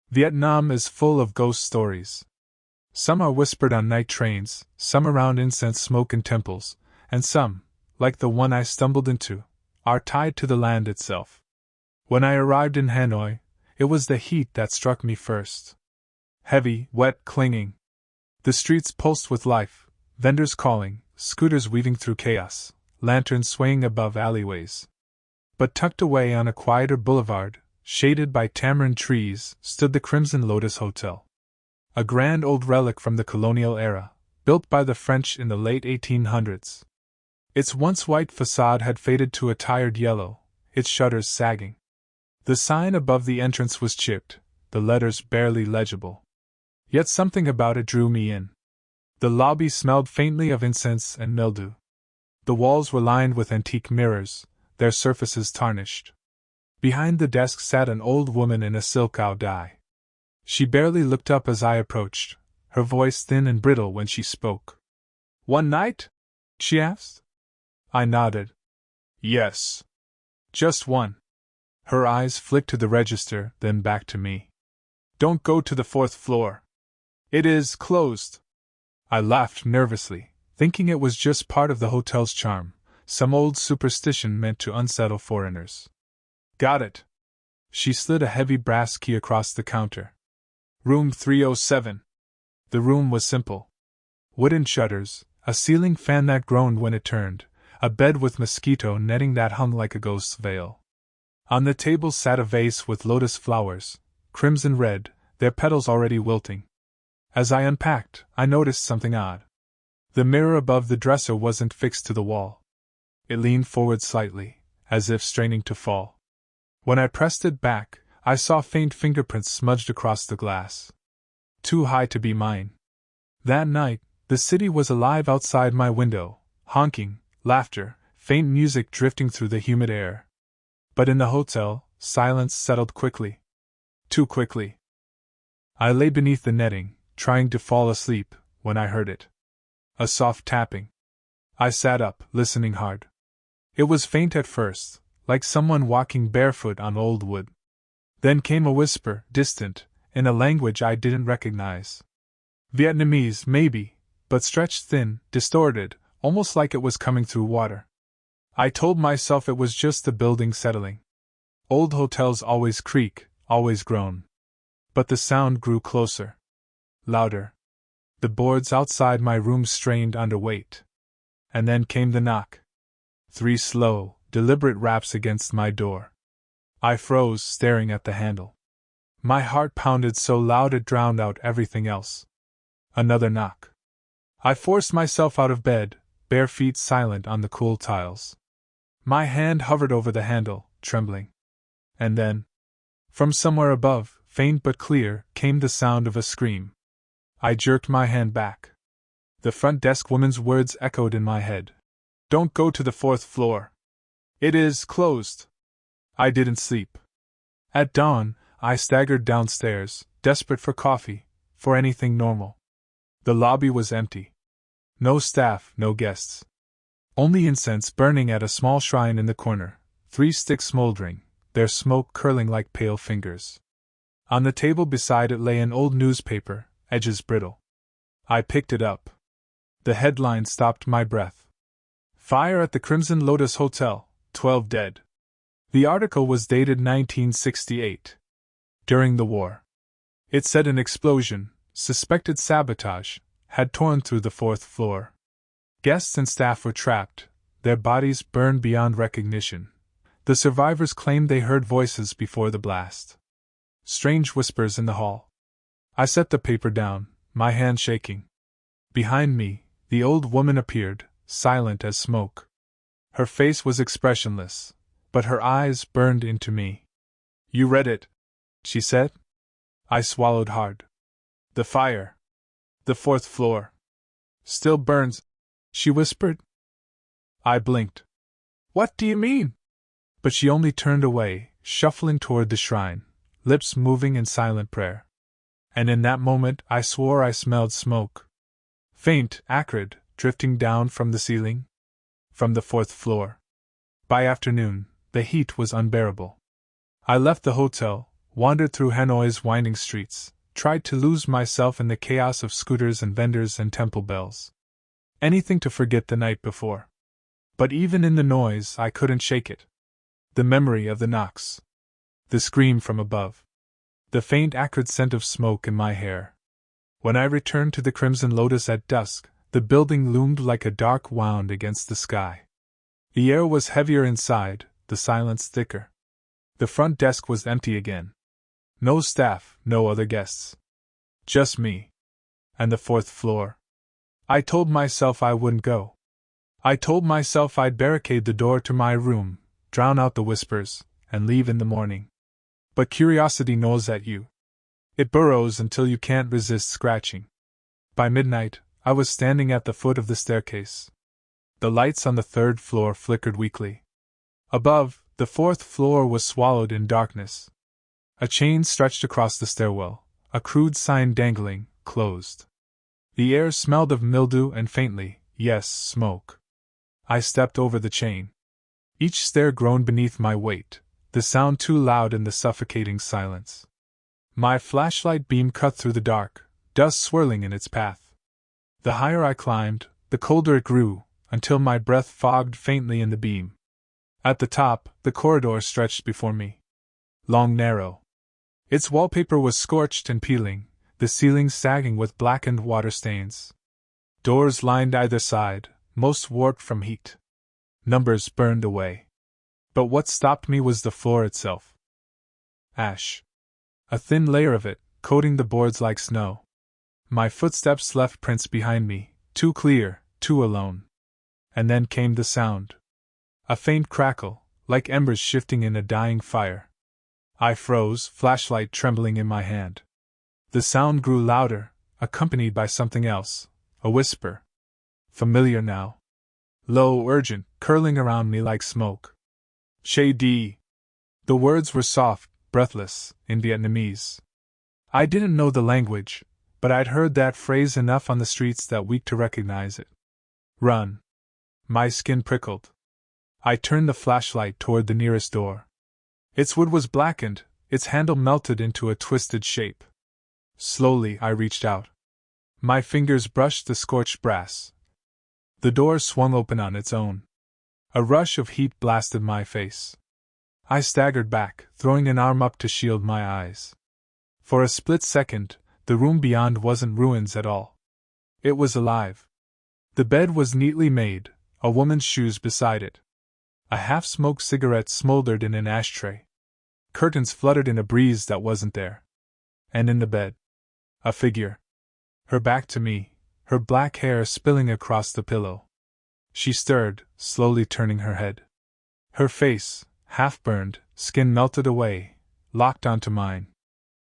Vietnam is full of ghost stories. Some are whispered on night trains, some around incense smoke in temples, and some, like the one I stumbled into, are tied to the land itself. When I arrived in Hanoi, it was the heat that struck me first. Heavy, wet, clinging. The streets pulsed with life, vendors calling, scooters weaving through chaos, lanterns swaying above alleyways. But tucked away on a quieter boulevard, shaded by tamarind trees, stood the Crimson Lotus Hotel. A grand old relic from the colonial era, built by the French in the late 1800s. Its once white facade had faded to a tired yellow, its shutters sagging. The sign above the entrance was chipped, the letters barely legible. Yet something about it drew me in. The lobby smelled faintly of incense and mildew. The walls were lined with antique mirrors, their surfaces tarnished. Behind the desk sat an old woman in a silk dye. She barely looked up as I approached, her voice thin and brittle when she spoke. "One night?" she asked. I nodded. "Yes. Just one." Her eyes flicked to the register, then back to me. "Don't go to the 4th floor. It is closed." I laughed nervously, thinking it was just part of the hotel's charm, some old superstition meant to unsettle foreigners. "Got it." She slid a heavy brass key across the counter. "Room 307. The room was simple. Wooden shutters, a ceiling fan that groaned when it turned, a bed with mosquito netting that hung like a ghost's veil. On the table sat a vase with lotus flowers, crimson red, their petals already wilting. As I unpacked, I noticed something odd. The mirror above the dresser wasn't fixed to the wall. It leaned forward slightly, as if straining to fall. When I pressed it back, I saw faint fingerprints smudged across the glass. Too high to be mine. That night, the city was alive outside my window, honking, laughter, faint music drifting through the humid air. But in the hotel, silence settled quickly. Too quickly. I lay beneath the netting, trying to fall asleep, when I heard it. A soft tapping. I sat up, listening hard. It was faint at first, like someone walking barefoot on old wood. Then came a whisper, distant, in a language I didn't recognize. Vietnamese, maybe, but stretched thin, distorted, almost like it was coming through water. I told myself it was just the building settling. Old hotels always creak, always groan. But the sound grew closer. Louder. The boards outside my room strained under weight. And then came the knock. 3 slow, deliberate raps against my door. I froze, staring at the handle. My heart pounded so loud it drowned out everything else. Another knock. I forced myself out of bed, bare feet silent on the cool tiles. My hand hovered over the handle, trembling. And then, from somewhere above, faint but clear, came the sound of a scream. I jerked my hand back. The front desk woman's words echoed in my head. "Don't go to the 4th floor. It is closed." I didn't sleep. At dawn, I staggered downstairs, desperate for coffee, for anything normal. The lobby was empty. No staff, no guests. Only incense burning at a small shrine in the corner, 3 sticks smoldering, their smoke curling like pale fingers. On the table beside it lay an old newspaper, edges brittle. I picked it up. The headline stopped my breath. "Fire at the Crimson Lotus Hotel, 12 dead." The article was dated 1968. During the war. It said an explosion, suspected sabotage, had torn through the 4th floor. Guests and staff were trapped, their bodies burned beyond recognition. The survivors claimed they heard voices before the blast. Strange whispers in the hall. I set the paper down, my hand shaking. Behind me, the old woman appeared, silent as smoke. Her face was expressionless, but her eyes burned into me. "You read it," she said. I swallowed hard. "The fire. The 4th floor. Still burns," she whispered. I blinked. "What do you mean?" But she only turned away, shuffling toward the shrine, lips moving in silent prayer. And in that moment I swore I smelled smoke. Faint, acrid, drifting down from the ceiling. From the 4th floor. By afternoon, the heat was unbearable. I left the hotel, wandered through Hanoi's winding streets, tried to lose myself in the chaos of scooters and vendors and temple bells. Anything to forget the night before. But even in the noise, I couldn't shake it. The memory of the knocks. The scream from above. The faint acrid scent of smoke in my hair. When I returned to the Crimson Lotus at dusk, the building loomed like a dark wound against the sky. The air was heavier inside, the silence thicker. The front desk was empty again. No staff, no other guests. Just me. And the fourth floor. I told myself I wouldn't go. I told myself I'd barricade the door to my room, drown out the whispers, and leave in the morning. But curiosity gnaws at you. It burrows until you can't resist scratching. By midnight, I was standing at the foot of the staircase. The lights on the third floor flickered weakly. Above, the fourth floor was swallowed in darkness. A chain stretched across the stairwell, a crude sign dangling, closed. The air smelled of mildew and faintly, yes, smoke. I stepped over the chain. Each stair groaned beneath my weight, the sound too loud in the suffocating silence. My flashlight beam cut through the dark, dust swirling in its path. The higher I climbed, the colder it grew, until my breath fogged faintly in the beam. At the top, the corridor stretched before me. Long, narrow. Its wallpaper was scorched and peeling, the ceiling sagging with blackened water stains. Doors lined either side, most warped from heat. Numbers burned away. But what stopped me was the floor itself. Ash. A thin layer of it, coating the boards like snow. My footsteps left prints behind me, too clear, too alone. And then came the sound. A faint crackle, like embers shifting in a dying fire. I froze, flashlight trembling in my hand. The sound grew louder, accompanied by something else, a whisper. Familiar now. Low, urgent, curling around me like smoke. Che di. The words were soft, breathless, in Vietnamese. I didn't know the language, but I'd heard that phrase enough on the streets that week to recognize it. Run. My skin prickled. I turned the flashlight toward the nearest door. Its wood was blackened, its handle melted into a twisted shape. Slowly I reached out. My fingers brushed the scorched brass. The door swung open on its own. A rush of heat blasted my face. I staggered back, throwing an arm up to shield my eyes. For a split second, the room beyond wasn't ruins at all. It was alive. The bed was neatly made, a woman's shoes beside it. A half-smoked cigarette smoldered in an ashtray. Curtains fluttered in a breeze that wasn't there. And in the bed, a figure. Her back to me, her black hair spilling across the pillow. She stirred, slowly turning her head. Her face, half-burned, skin melted away, locked onto mine.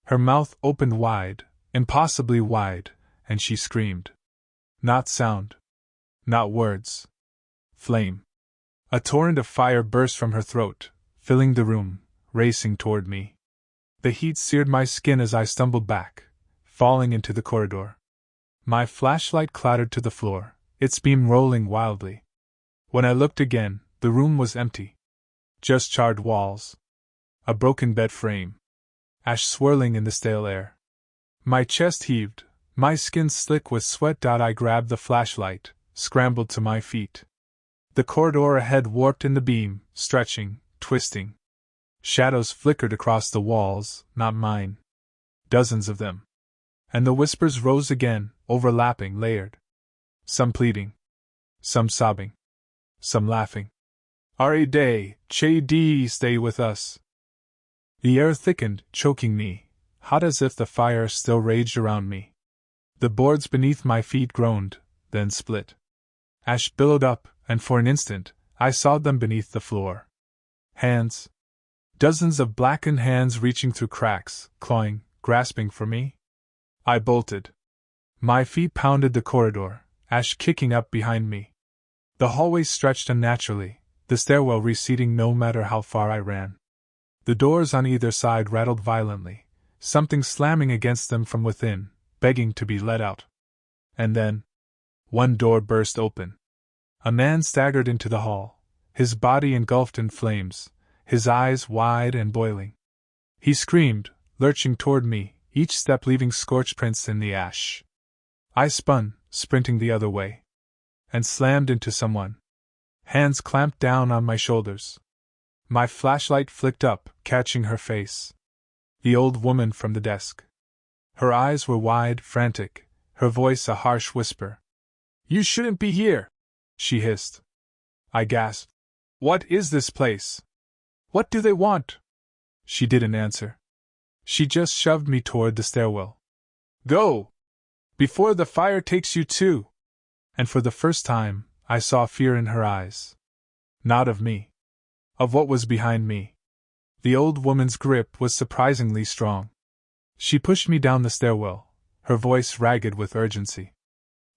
Her mouth opened wide, impossibly wide, and she screamed. Not sound. Not words. Flame. A torrent of fire burst from her throat, filling the room, racing toward me. The heat seared my skin as I stumbled back, falling into the corridor. My flashlight clattered to the floor, its beam rolling wildly. When I looked again, the room was empty. Just charred walls. A broken bed frame. Ash swirling in the stale air. My chest heaved, my skin slick with sweat. I grabbed the flashlight, scrambled to my feet. The corridor ahead warped in the beam, stretching, twisting. Shadows flickered across the walls, not mine. Dozens of them. And the whispers rose again, overlapping, layered. Some pleading. Some sobbing. Some laughing. "Are day, che di, stay with us." The air thickened, choking me, hot as if the fire still raged around me. The boards beneath my feet groaned, then split. Ash billowed up, and for an instant, I saw them beneath the floor. Hands. Dozens of blackened hands reaching through cracks, clawing, grasping for me. I bolted. My feet pounded the corridor, Ash kicking up behind me. The hallway stretched unnaturally, the stairwell receding no matter how far I ran. The doors on either side rattled violently, something slamming against them from within, begging to be let out. And then, one door burst open. A man staggered into the hall, his body engulfed in flames, his eyes wide and boiling. He screamed, lurching toward me, each step leaving scorch prints in the ash. I spun, sprinting the other way, and slammed into someone. Hands clamped down on my shoulders. My flashlight flicked up, catching her face. The old woman from the desk. Her eyes were wide, frantic, her voice a harsh whisper. "You shouldn't be here," she hissed. I gasped. "What is this place? What do they want?" She didn't answer. She just shoved me toward the stairwell. "Go! Before the fire takes you too!" And for the first time, I saw fear in her eyes. Not of me. Of what was behind me. The old woman's grip was surprisingly strong. She pushed me down the stairwell, her voice ragged with urgency.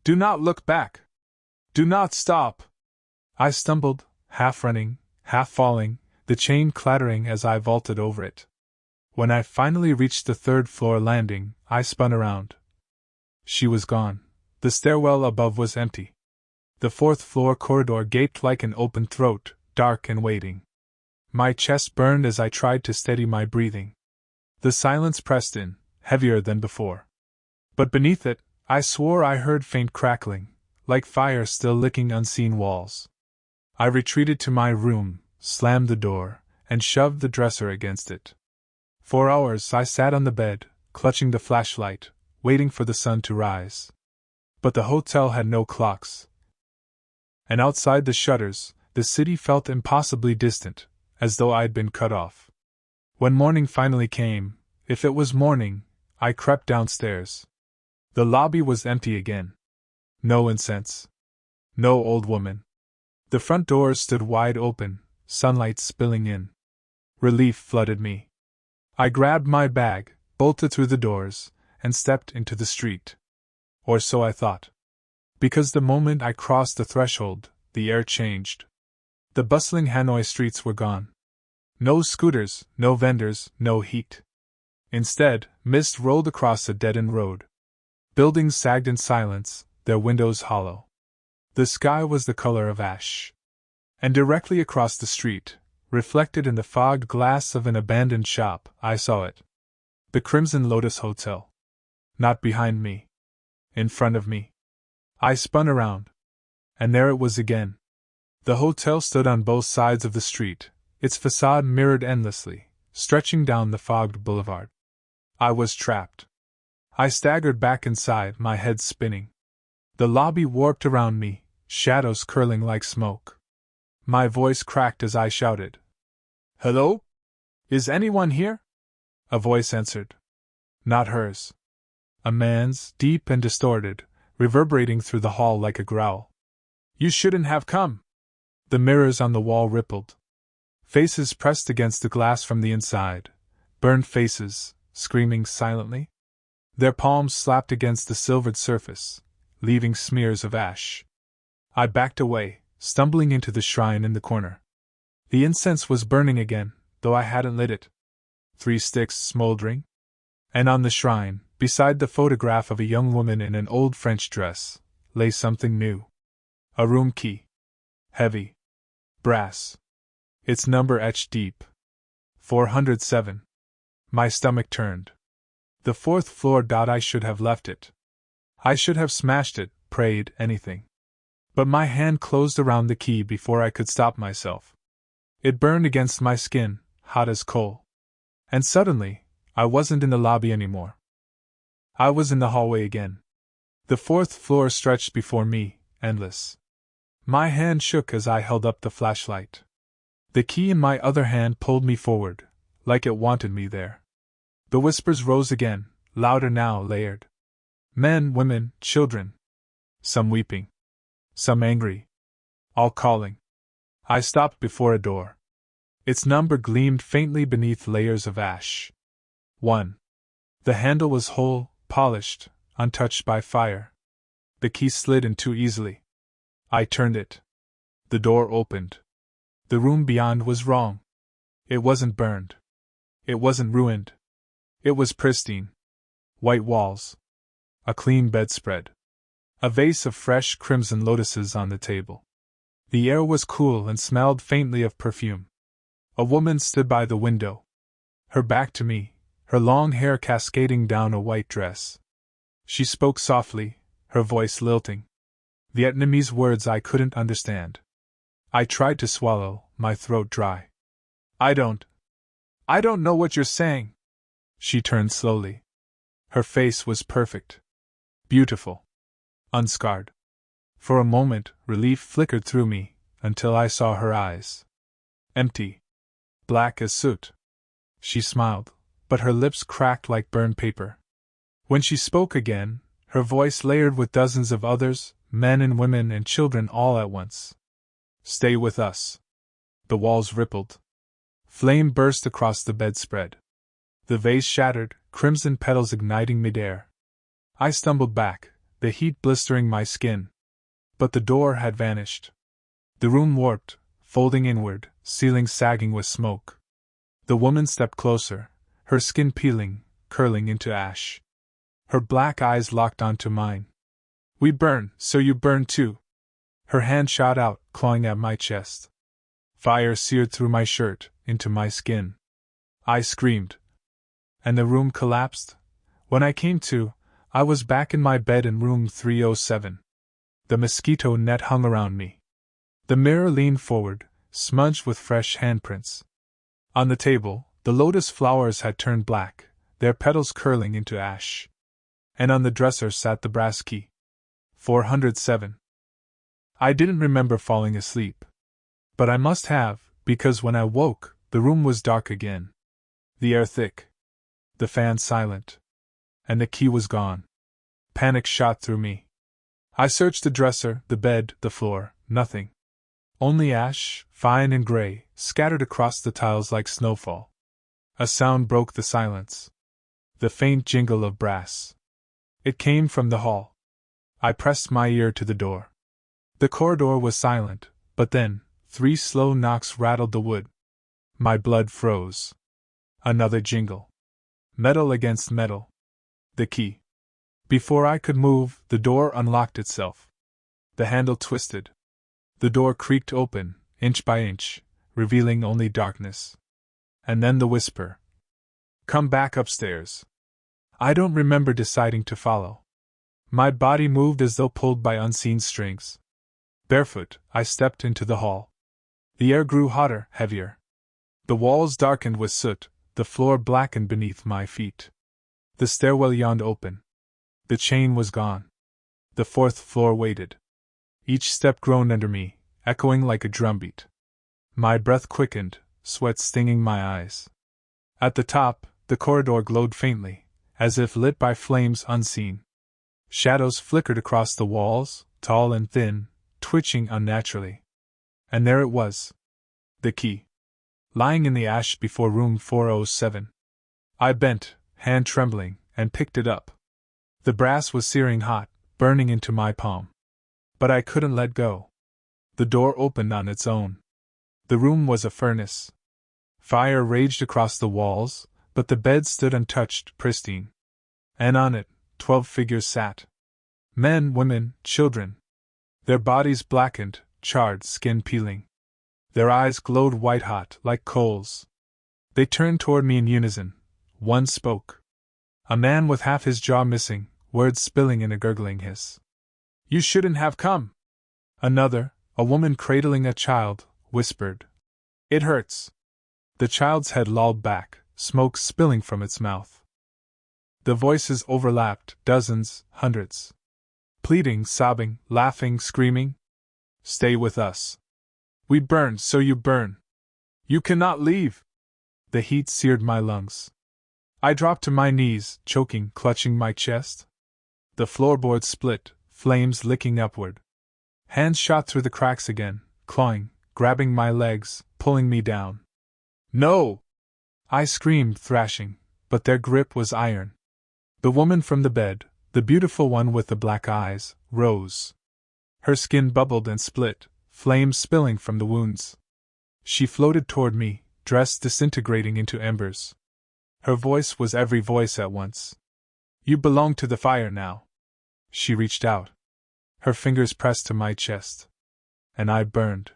"Do not look back! Do not stop!" I stumbled, half running, half falling, the chain clattering as I vaulted over it. When I finally reached the third-floor landing, I spun around. She was gone. The stairwell above was empty. The fourth-floor corridor gaped like an open throat, dark and waiting. My chest burned as I tried to steady my breathing. The silence pressed in, heavier than before. But beneath it, I swore I heard faint crackling, like fire still licking unseen walls. I retreated to my room, slammed the door, and shoved the dresser against it. For hours I sat on the bed, clutching the flashlight, waiting for the sun to rise. But the hotel had no clocks. And outside the shutters, the city felt impossibly distant, as though I'd been cut off. When morning finally came, if it was morning, I crept downstairs. The lobby was empty again. No incense. No old woman. The front doors stood wide open, sunlight spilling in. Relief flooded me. I grabbed my bag, bolted through the doors, and stepped into the street. Or so I thought. Because the moment I crossed the threshold, the air changed. The bustling Hanoi streets were gone. No scooters, no vendors, no heat. Instead, mist rolled across a dead-end road. Buildings sagged in silence, their windows hollow. The sky was the color of ash. And directly across the street, reflected in the fogged glass of an abandoned shop, I saw it. The Crimson Lotus Hotel. Not behind me. In front of me. I spun around. And there it was again. The hotel stood on both sides of the street, its facade mirrored endlessly, stretching down the fogged boulevard. I was trapped. I staggered back inside, my head spinning. The lobby warped around me, shadows curling like smoke. My voice cracked as I shouted. "Hello? Is anyone here?" A voice answered. Not hers. A man's, deep and distorted, reverberating through the hall like a growl. "You shouldn't have come." The mirrors on the wall rippled. Faces pressed against the glass from the inside, burned faces, screaming silently. Their palms slapped against the silvered surface, leaving smears of ash. I backed away, stumbling into the shrine in the corner. The incense was burning again, though I hadn't lit it. 3 sticks smoldering. And on the shrine, beside the photograph of a young woman in an old French dress, lay something new. A room key. Heavy. Brass. Its number etched deep. 407. My stomach turned. The 4th floor. I should have left it. I should have smashed it, prayed, anything. But my hand closed around the key before I could stop myself. It burned against my skin, hot as coal. And suddenly, I wasn't in the lobby anymore. I was in the hallway again. The 4th floor stretched before me, endless. My hand shook as I held up the flashlight. The key in my other hand pulled me forward, like it wanted me there. The whispers rose again, louder now, layered. Men, women, children. Some weeping. Some angry. All calling. I stopped before a door. Its number gleamed faintly beneath layers of ash. 1. The handle was whole, polished, untouched by fire. The key slid in too easily. I turned it. The door opened. The room beyond was wrong. It wasn't burned. It wasn't ruined. It was pristine. White walls. A clean bedspread. A vase of fresh crimson lotuses on the table. The air was cool and smelled faintly of perfume. A woman stood by the window. Her back to me, her long hair cascading down a white dress. She spoke softly, her voice lilting. Vietnamese words I couldn't understand. I tried to swallow, my throat dry. I don't know what you're saying. She turned slowly. Her face was perfect. Beautiful. Unscarred. For a moment, relief flickered through me, until I saw her eyes. Empty. Black as soot. She smiled, but her lips cracked like burned paper. When she spoke again, her voice layered with dozens of others, men and women and children all at once. Stay with us. The walls rippled. Flame burst across the bedspread. The vase shattered, crimson petals igniting midair. I stumbled back, the heat blistering my skin. But the door had vanished. The room warped, folding inward, ceiling sagging with smoke. The woman stepped closer, her skin peeling, curling into ash. Her black eyes locked onto mine. We burn, so you burn too. Her hand shot out, clawing at my chest. Fire seared through my shirt, into my skin. I screamed. And the room collapsed. When I came to, I was back in my bed in room 307. The mosquito net hung around me. The mirror leaned forward, smudged with fresh handprints. On the table, the lotus flowers had turned black, their petals curling into ash. And on the dresser sat the brass key. 407. I didn't remember falling asleep. But I must have, because when I woke, the room was dark again. The air thick. The fan silent. And the key was gone. Panic shot through me. I searched the dresser, the bed, the floor, nothing. Only ash, fine and gray, scattered across the tiles like snowfall. A sound broke the silence. The faint jingle of brass. It came from the hall. I pressed my ear to the door. The corridor was silent, but then, 3 slow knocks rattled the wood. My blood froze. Another jingle. Metal against metal. The key. Before I could move, the door unlocked itself. The handle twisted. The door creaked open, inch by inch, revealing only darkness. And then the whisper. Come back upstairs. I don't remember deciding to follow. My body moved as though pulled by unseen strings. Barefoot, I stepped into the hall. The air grew hotter, heavier. The walls darkened with soot, the floor blackened beneath my feet. The stairwell yawned open. The chain was gone. The 4th floor waited. Each step groaned under me, echoing like a drumbeat. My breath quickened, sweat stinging my eyes. At the top, the corridor glowed faintly, as if lit by flames unseen. Shadows flickered across the walls, tall and thin, twitching unnaturally. And there it was. The key. Lying in the ash before room 407. I bent, hand trembling, and picked it up. The brass was searing hot, burning into my palm. But I couldn't let go. The door opened on its own. The room was a furnace. Fire raged across the walls, but the bed stood untouched, pristine. And on it, 12 figures sat. Men, women, children. Their bodies blackened, charred, skin peeling. Their eyes glowed white-hot, like coals. They turned toward me in unison. One spoke. A man with half his jaw missing, words spilling in a gurgling hiss. You shouldn't have come. Another, a woman cradling a child, whispered. It hurts. The child's head lolled back, smoke spilling from its mouth. The voices overlapped, dozens, hundreds. Pleading, sobbing, laughing, screaming. Stay with us. We burn, so you burn. You cannot leave. The heat seared my lungs. I dropped to my knees, choking, clutching my chest. The floorboards split, flames licking upward. Hands shot through the cracks again, clawing, grabbing my legs, pulling me down. No! I screamed, thrashing, but their grip was iron. The woman from the bed, the beautiful one with the black eyes, rose. Her skin bubbled and split, flames spilling from the wounds. She floated toward me, dress disintegrating into embers. Her voice was every voice at once. You belong to the fire now. She reached out. Her fingers pressed to my chest. And I burned.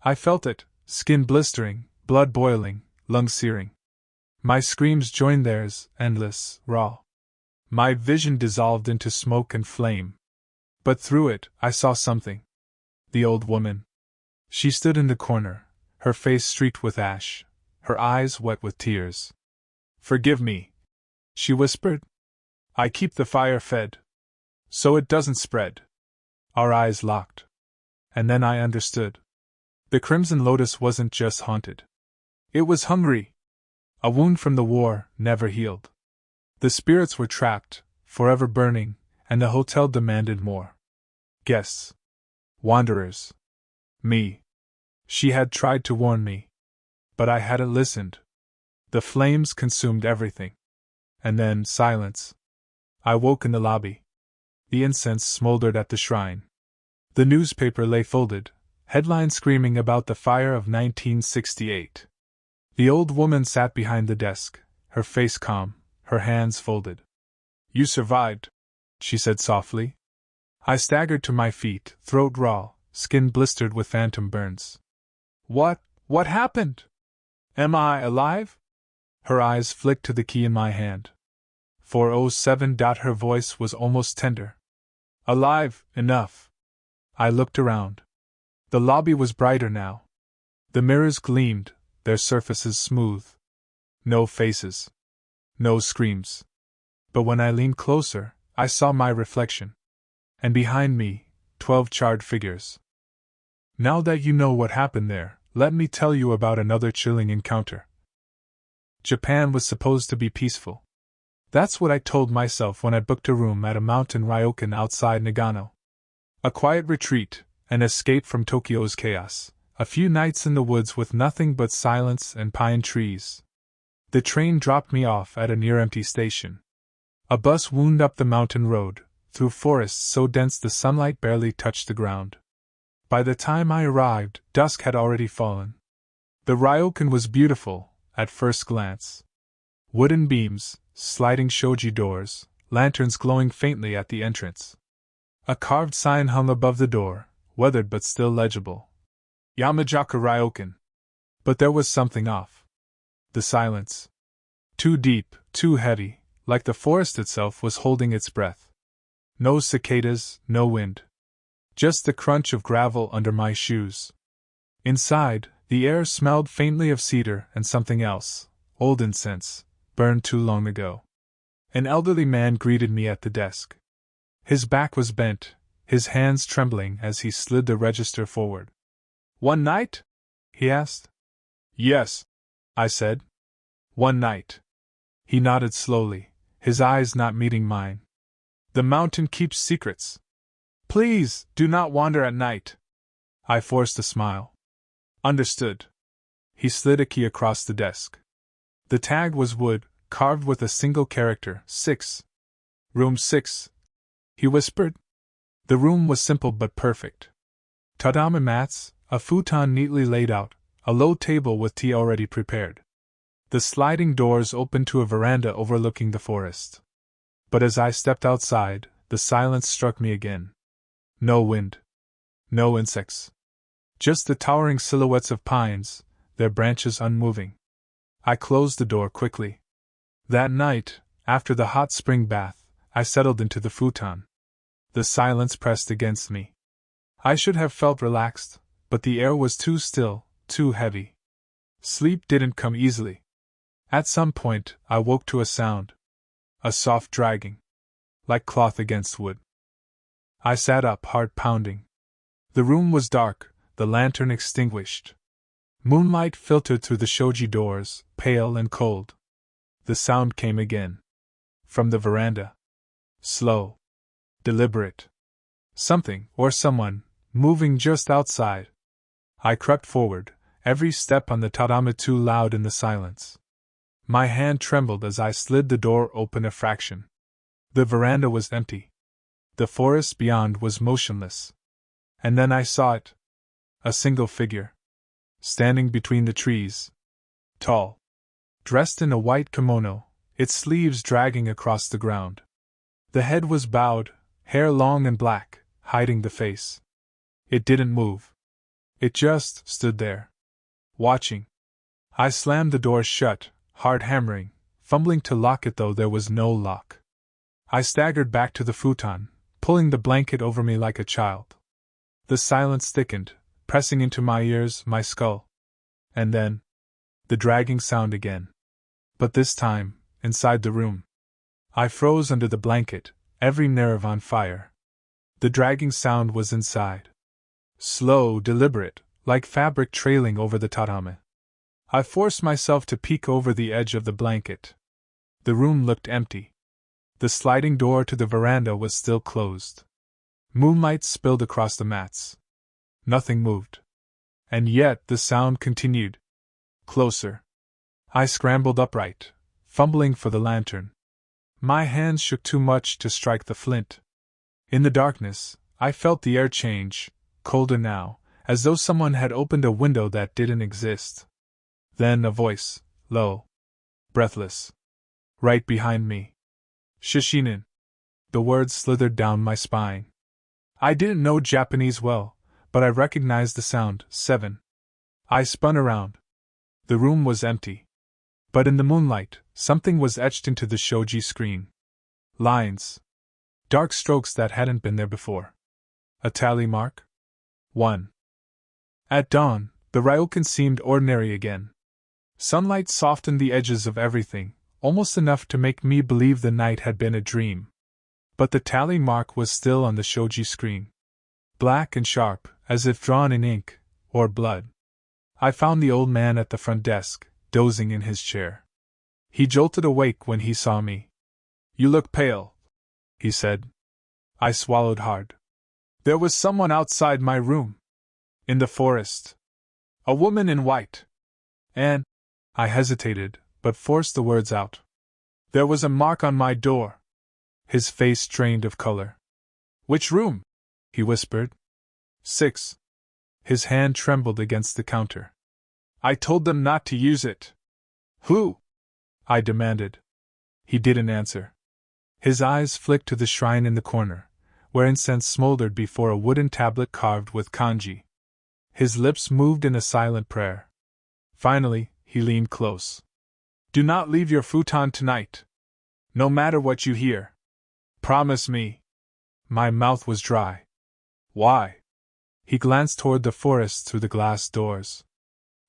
I felt it, skin blistering, blood boiling, lungs searing. My screams joined theirs, endless, raw. My vision dissolved into smoke and flame. But through it, I saw something. The old woman. She stood in the corner, her face streaked with ash, her eyes wet with tears. "Forgive me," she whispered. "I keep the fire fed, so it doesn't spread." Our eyes locked. And then I understood. The Crimson Lotus wasn't just haunted. It was hungry. A wound from the war, never healed. The spirits were trapped, forever burning, and the hotel demanded more. Guests. Wanderers. Me. She had tried to warn me. But I hadn't listened. The flames consumed everything. And then, silence. I woke in the lobby. The incense smoldered at the shrine. The newspaper lay folded, headlines screaming about the fire of 1968. The old woman sat behind the desk, her face calm, her hands folded. "You survived," she said softly. I staggered to my feet, throat raw, skin blistered with phantom burns. What happened? Am I alive?" Her eyes flicked to the key in my hand. 407. Her voice was almost tender. "Alive, enough." I looked around. The lobby was brighter now. The mirrors gleamed, their surfaces smooth. No faces. No screams. But when I leaned closer, I saw my reflection. And behind me, 12 charred figures. Now that you know what happened there, let me tell you about another chilling encounter. Japan was supposed to be peaceful. That's what I told myself when I booked a room at a mountain Ryokan outside Nagano. A quiet retreat, an escape from Tokyo's chaos, a few nights in the woods with nothing but silence and pine trees. The train dropped me off at a near-empty station. A bus wound up the mountain road, through forests so dense the sunlight barely touched the ground. By the time I arrived, dusk had already fallen. The Ryokan was beautiful, at first glance. Wooden beams, sliding shoji doors, lanterns glowing faintly at the entrance. A carved sign hung above the door, weathered but still legible. Yamazaki Ryokan. But there was something off. The silence. Too deep, too heavy, like the forest itself was holding its breath. No cicadas, no wind. Just the crunch of gravel under my shoes. Inside, the air smelled faintly of cedar and something else, old incense, burned too long ago. An elderly man greeted me at the desk. His back was bent, his hands trembling as he slid the register forward. "One night?" he asked. "Yes," I said. "One night." He nodded slowly, his eyes not meeting mine. "The mountain keeps secrets. Please, do not wander at night." I forced a smile. "Understood." He slid a key across the desk. The tag was wood, carved with a single character, 6. "Room 6. He whispered. The room was simple but perfect. Tatami mats, a futon neatly laid out, a low table with tea already prepared. The sliding doors opened to a veranda overlooking the forest. But as I stepped outside, the silence struck me again. No wind. No insects. Just the towering silhouettes of pines, their branches unmoving. I closed the door quickly. That night, after the hot spring bath, I settled into the futon. The silence pressed against me. I should have felt relaxed, but the air was too still, too heavy. Sleep didn't come easily. At some point, I woke to a sound. A soft dragging. Like cloth against wood. I sat up, heart pounding. The room was dark, the lantern extinguished. Moonlight filtered through the shoji doors, pale and cold. The sound came again. From the veranda. Slow. Deliberate. Something, or someone, moving just outside. I crept forward, every step on the Tatami-to loud in the silence. My hand trembled as I slid the door open a fraction. The veranda was empty. The forest beyond was motionless. And then I saw it. A single figure. Standing between the trees. Tall. Dressed in a white kimono, its sleeves dragging across the ground. The head was bowed, hair long and black, hiding the face. It didn't move. It just stood there. Watching. I slammed the door shut, hard hammering, fumbling to lock it though there was no lock. I staggered back to the futon, pulling the blanket over me like a child. The silence thickened, pressing into my ears, my skull. And then, the dragging sound again. But this time, inside the room. I froze under the blanket, every nerve on fire. The dragging sound was inside. Slow, deliberate, like fabric trailing over the tatame. I forced myself to peek over the edge of the blanket. The room looked empty. The sliding door to the veranda was still closed. Moonlight spilled across the mats. Nothing moved. And yet the sound continued. Closer. I scrambled upright, fumbling for the lantern. My hands shook too much to strike the flint. In the darkness, I felt the air change, colder now, as though someone had opened a window that didn't exist. Then a voice, low, breathless, right behind me. Shishinin. The words slithered down my spine. I didn't know Japanese well, but I recognized the sound, 7. I spun around. The room was empty. But in the moonlight, something was etched into the shoji screen. Lines. Dark strokes that hadn't been there before. A tally mark? 1. At dawn, the Ryokan seemed ordinary again. Sunlight softened the edges of everything, almost enough to make me believe the night had been a dream. But the tally mark was still on the shoji screen. Black and sharp, as if drawn in ink, or blood. I found the old man at the front desk, dozing in his chair. He jolted awake when he saw me. You look pale, he said. I swallowed hard. There was someone outside my room. In the forest. A woman in white. And I hesitated, but forced the words out. There was a mark on my door. His face drained of color. Which room? He whispered. 6. His hand trembled against the counter. I told them not to use it. Who? I demanded. He didn't answer. His eyes flicked to the shrine in the corner, where incense smoldered before a wooden tablet carved with kanji. His lips moved in a silent prayer. Finally, he leaned close. Do not leave your futon tonight. No matter what you hear. Promise me. My mouth was dry. Why? He glanced toward the forest through the glass doors.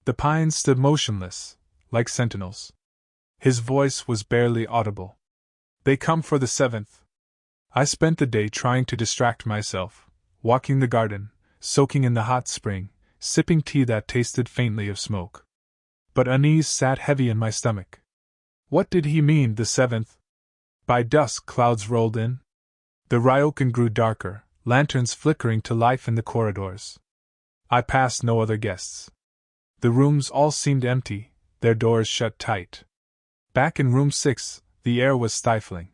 The pines stood motionless, like sentinels. His voice was barely audible. They come for the 7th. I spent the day trying to distract myself, walking the garden, soaking in the hot spring, sipping tea that tasted faintly of smoke. But unease sat heavy in my stomach. What did he mean, the 7th? By dusk clouds rolled in. The Ryokan grew darker, lanterns flickering to life in the corridors. I passed no other guests. The rooms all seemed empty, their doors shut tight. Back in room 6, the air was stifling.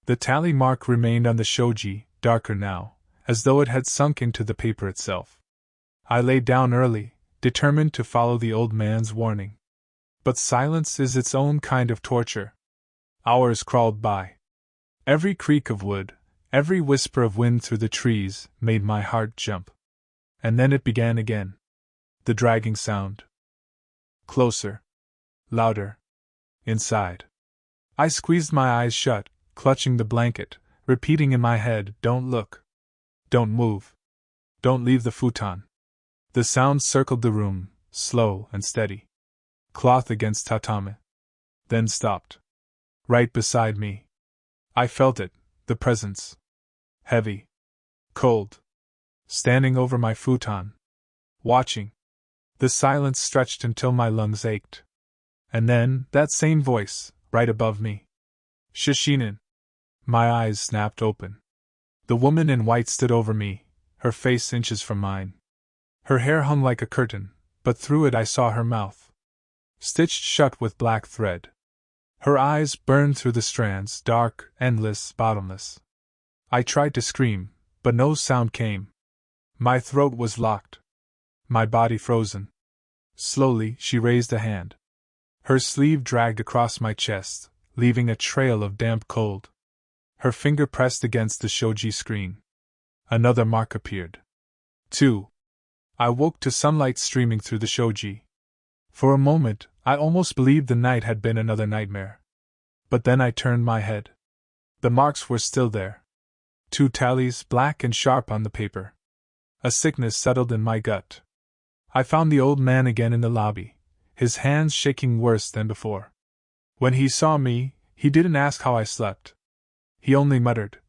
The tally mark remained on the shoji, darker now, as though it had sunk into the paper itself. I lay down early, determined to follow the old man's warning. But silence is its own kind of torture. Hours crawled by. Every creak of wood, every whisper of wind through the trees, made my heart jump. And then it began again. The dragging sound. Closer. Louder. Inside. I squeezed my eyes shut, clutching the blanket, repeating in my head, don't look. Don't move. Don't leave the futon. The sound circled the room, slow and steady. Cloth against tatame. Then stopped. Right beside me. I felt it, the presence. Heavy. Cold. Standing over my futon. Watching. The silence stretched until my lungs ached. And then, that same voice, right above me. Shishinin. My eyes snapped open. The woman in white stood over me, her face inches from mine. Her hair hung like a curtain, but through it I saw her mouth. Stitched shut with black thread. Her eyes burned through the strands, dark, endless, bottomless. I tried to scream, but no sound came. My throat was locked. My body frozen. Slowly, she raised a hand. Her sleeve dragged across my chest, leaving a trail of damp cold. Her finger pressed against the shoji screen. Another mark appeared. 2. I woke to sunlight streaming through the shoji. For a moment, I almost believed the night had been another nightmare. But then I turned my head. The marks were still there. 2 tallies, black and sharp on the paper. A sickness settled in my gut. I found the old man again in the lobby, his hands shaking worse than before. When he saw me, he didn't ask how I slept. He only muttered,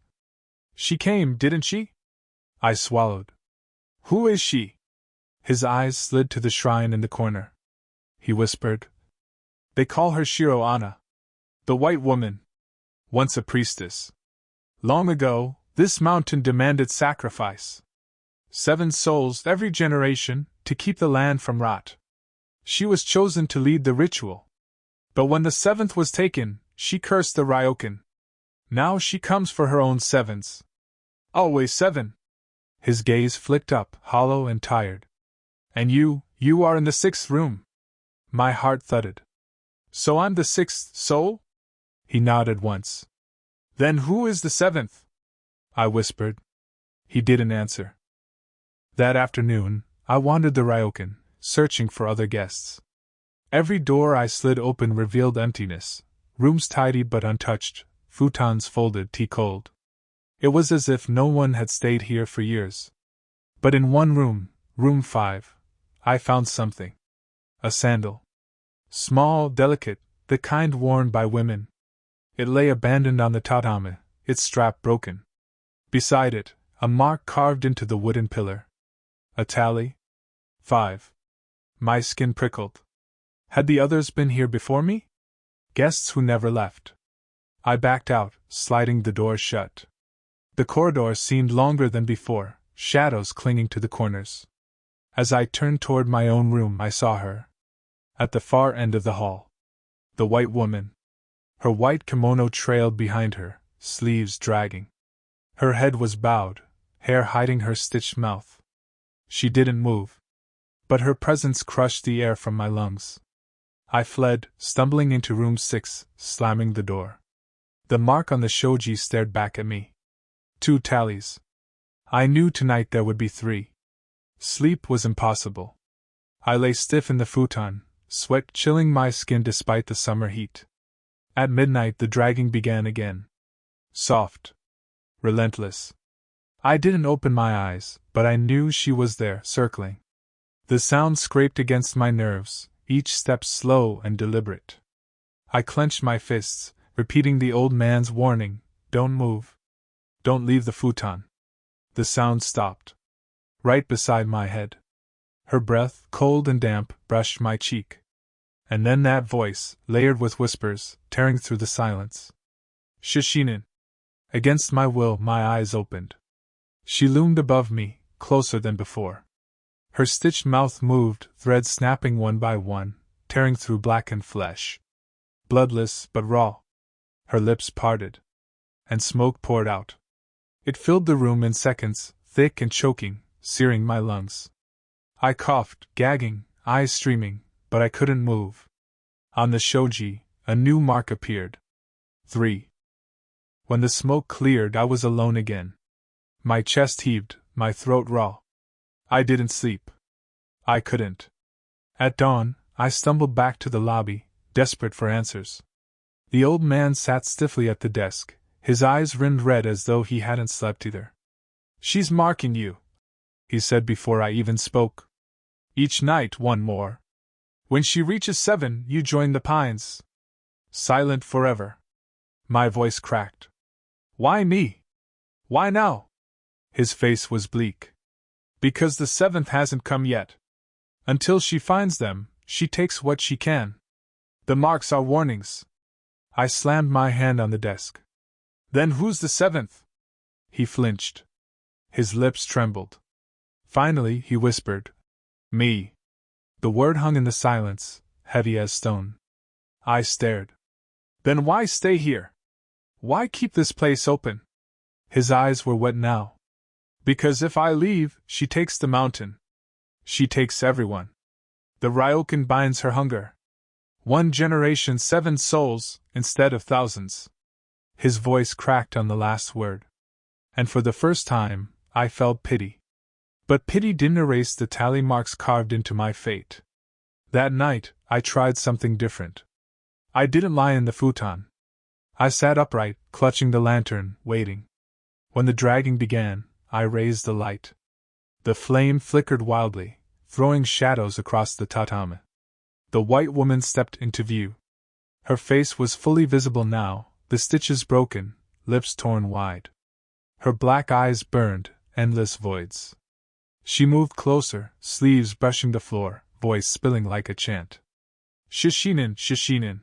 "She came, didn't she?" I swallowed. "Who is she?" His eyes slid to the shrine in the corner. He whispered, "They call her Shiro Anna. The White Woman. Once a priestess. Long ago, this mountain demanded sacrifice. 7 souls every generation, to keep the land from rot. She was chosen to lead the ritual. But when the 7th was taken, she cursed the Ryokan. Now she comes for her own 7s. Always 7. His gaze flicked up, hollow and tired. "And you are in the 6th room." My heart thudded. "So I'm the 6th soul?" He nodded once. "Then who is the 7th? I whispered. He didn't answer. That afternoon, I wandered the Ryokan, searching for other guests. Every door I slid open revealed emptiness, rooms tidy but untouched, futons folded tea cold. It was as if no one had stayed here for years. But in one room, room 5, I found something. A sandal. Small, delicate, the kind worn by women. It lay abandoned on the tatami, its strap broken. Beside it, a mark carved into the wooden pillar. A tally? 5. My skin prickled. Had the others been here before me? Guests who never left. I backed out, sliding the door shut. The corridor seemed longer than before, shadows clinging to the corners. As I turned toward my own room, I saw her. At the far end of the hall. The White Woman. Her white kimono trailed behind her, sleeves dragging. Her head was bowed, hair hiding her stitched mouth. She didn't move. But her presence crushed the air from my lungs. I fled, stumbling into room 6, slamming the door. The mark on the shoji stared back at me. 2 tallies. I knew tonight there would be 3. Sleep was impossible. I lay stiff in the futon, sweat chilling my skin despite the summer heat. At midnight the dragging began again. Soft. Relentless. I didn't open my eyes, but I knew she was there, circling. The sound scraped against my nerves, each step slow and deliberate. I clenched my fists, repeating the old man's warning, "Don't move. Don't leave the futon." The sound stopped. Right beside my head. Her breath, cold and damp, brushed my cheek. And then that voice, layered with whispers, tearing through the silence. "Shishinin." Against my will, my eyes opened. She loomed above me, closer than before. Her stitched mouth moved, threads snapping one by one, tearing through blackened flesh. Bloodless but raw. Her lips parted. And smoke poured out. It filled the room in seconds, thick and choking, searing my lungs. I coughed, gagging, eyes streaming, but I couldn't move. On the shoji, a new mark appeared. 3. When the smoke cleared, I was alone again. My chest heaved, my throat raw. I didn't sleep. I couldn't. At dawn, I stumbled back to the lobby, desperate for answers. The old man sat stiffly at the desk, his eyes rimmed red as though he hadn't slept either. "She's marking you," he said before I even spoke. "Each night one more. When she reaches 7, you join the pines. Silent forever." My voice cracked. "Why me? Why now?" His face was bleak. "Because the 7th hasn't come yet. Until she finds them, she takes what she can. The marks are warnings." I slammed my hand on the desk. "Then who's the 7th? He flinched. His lips trembled. Finally, he whispered, "Me." The word hung in the silence, heavy as stone. I stared. "Then why stay here? Why keep this place open?" His eyes were wet now. "Because if I leave, she takes the mountain. She takes everyone. The Ryokan binds her hunger. 1 generation 7 souls, instead of thousands." His voice cracked on the last word. And for the first time, I felt pity. But pity didn't erase the tally marks carved into my fate. That night, I tried something different. I didn't lie in the futon. I sat upright, clutching the lantern, waiting. When the dragging began, I raised the light. The flame flickered wildly, throwing shadows across the tatami. The white woman stepped into view. Her face was fully visible now, the stitches broken, lips torn wide. Her black eyes burned, endless voids. She moved closer, sleeves brushing the floor, voice spilling like a chant. Shishinin, shishinin.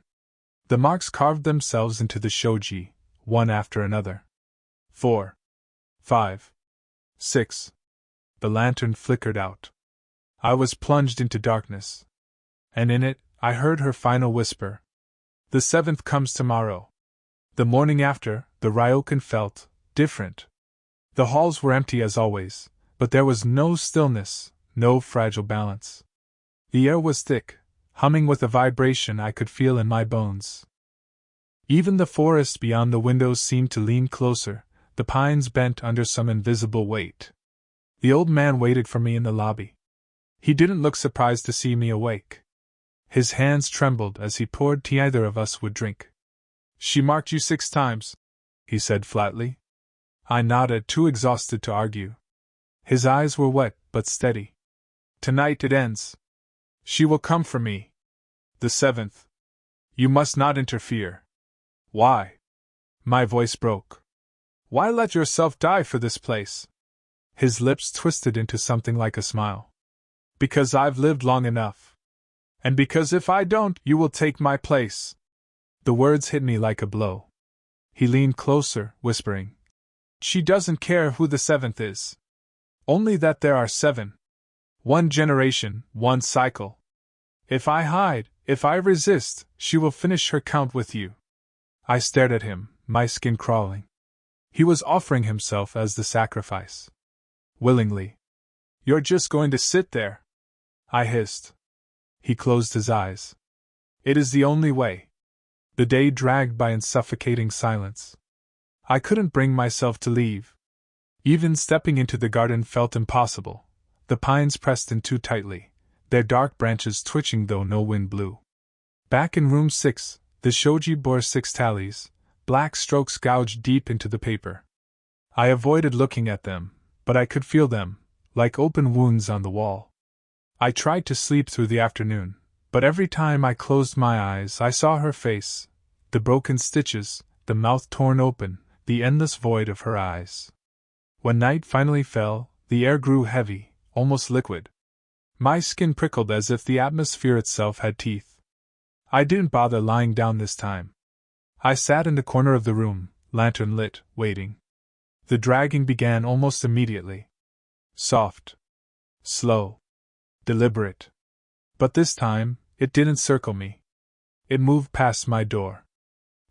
The marks carved themselves into the shoji, one after another. 4, 5, 6. The lantern flickered out. I was plunged into darkness. And in it, I heard her final whisper. The 7th comes tomorrow. The morning after, the Ryokan felt different. The halls were empty as always, but there was no stillness, no fragile balance. The air was thick, humming with a vibration I could feel in my bones. Even the forest beyond the windows seemed to lean closer, the pines bent under some invisible weight. The old man waited for me in the lobby. He didn't look surprised to see me awake. His hands trembled as he poured tea either of us would drink. She marked you 6 times, he said flatly. I nodded, too exhausted to argue. His eyes were wet but steady. Tonight it ends. She will come for me. The 7th. You must not interfere. Why? My voice broke. Why let yourself die for this place? His lips twisted into something like a smile. Because I've lived long enough. And because if I don't, you will take my place. The words hit me like a blow. He leaned closer, whispering. She doesn't care who the 7th is. Only that there are 7. 1 generation, 1 cycle. If I hide, if I resist, she will finish her count with you. I stared at him, my skin crawling. He was offering himself as the sacrifice. Willingly. You're just going to sit there? I hissed. He closed his eyes. It is the only way. The day dragged by in suffocating silence. I couldn't bring myself to leave. Even stepping into the garden felt impossible. The pines pressed in too tightly, their dark branches twitching though no wind blew. Back in room 6, the shoji bore 6 tallies, black strokes gouged deep into the paper. I avoided looking at them, but I could feel them, like open wounds on the wall. I tried to sleep through the afternoon, but every time I closed my eyes I saw her face, the broken stitches, the mouth torn open, the endless void of her eyes. When night finally fell, the air grew heavy, almost liquid. My skin prickled as if the atmosphere itself had teeth. I didn't bother lying down this time. I sat in the corner of the room, lantern lit, waiting. The dragging began almost immediately. Soft. Slow. Deliberate. But this time, it didn't circle me. It moved past my door.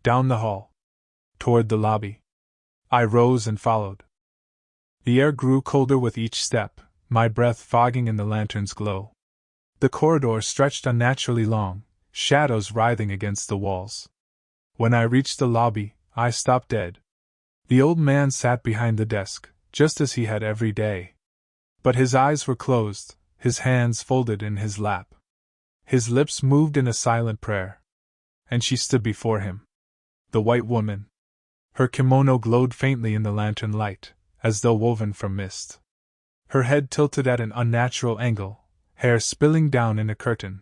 Down the hall. Toward the lobby. I rose and followed. The air grew colder with each step, my breath fogging in the lantern's glow. The corridor stretched unnaturally long, shadows writhing against the walls. When I reached the lobby, I stopped dead. The old man sat behind the desk, just as he had every day. But his eyes were closed, his hands folded in his lap. His lips moved in a silent prayer. And she stood before him. The white woman. Her kimono glowed faintly in the lantern light, as though woven from mist. Her head tilted at an unnatural angle, hair spilling down in a curtain.